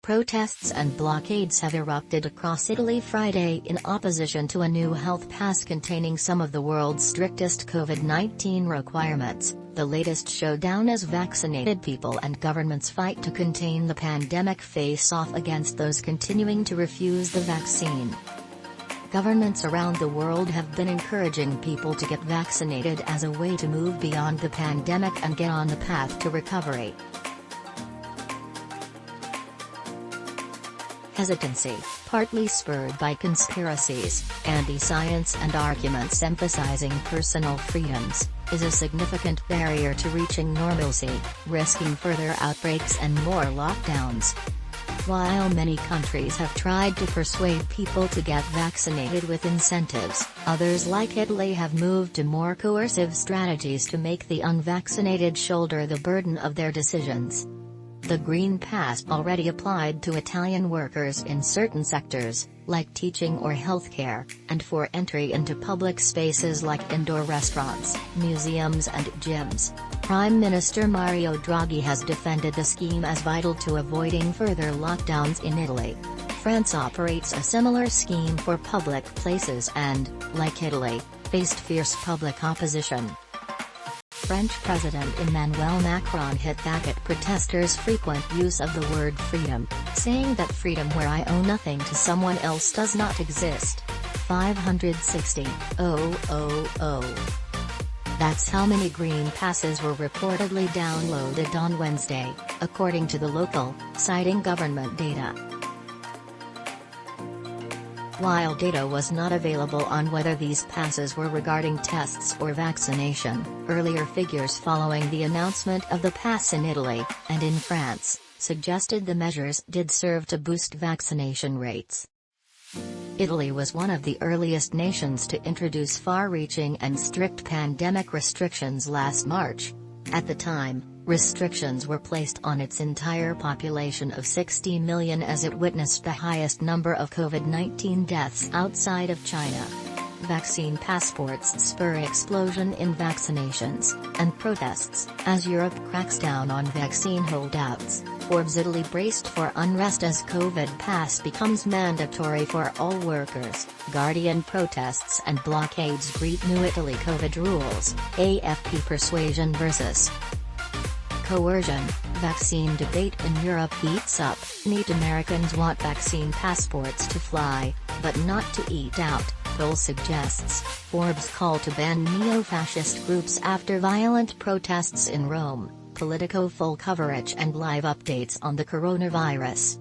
Protests and blockades have erupted across Italy Friday in opposition to a new health pass containing some of the world's strictest COVID-19 requirements, the latest showdown as vaccinated people and governments fight to contain the pandemic face off against those continuing to refuse the vaccine. Governments around the world have been encouraging people to get vaccinated as a way to move beyond the pandemic and get on the path to recovery. Hesitancy, partly spurred by conspiracies, anti-science and arguments emphasizing personal freedoms, is a significant barrier to reaching normalcy, risking further outbreaks and more lockdowns. While many countries have tried to persuade people to get vaccinated with incentives, others like Italy have moved to more coercive strategies to make the unvaccinated shoulder the burden of their decisions. The Green Pass already applied to Italian workers in certain sectors, like teaching or healthcare, and for entry into public spaces like indoor restaurants, museums and gyms. Prime Minister Mario Draghi has defended the scheme as vital to avoiding further lockdowns in Italy. France operates a similar scheme for public places and, like Italy, faced fierce public opposition. French President Emmanuel Macron hit back at protesters' frequent use of the word freedom, saying that freedom where I owe nothing to someone else does not exist. 560,000. That's how many green passes were reportedly downloaded on Wednesday, according to the local, citing government data. While data was not available on whether these passes were regarding tests or vaccination, earlier figures following the announcement of the pass in Italy, and in France, suggested the measures did serve to boost vaccination rates. Italy was one of the earliest nations to introduce far-reaching and strict pandemic restrictions last March. At the time, restrictions were placed on its entire population of 60 million as it witnessed the highest number of COVID-19 deaths outside of China. Vaccine passports spur explosion in vaccinations and protests as Europe cracks down on vaccine holdouts. Forbes Italy braced for unrest as COVID pass becomes mandatory for all workers. Guardian protests and blockades greet new Italy COVID rules. AFP persuasion versus coercion. Vaccine debate in Europe heats up. Neat Americans want vaccine passports to fly, but not to eat out, poll suggests. Forbes call to ban neo-fascist groups after violent protests in Rome. Politico full coverage and live updates on the coronavirus.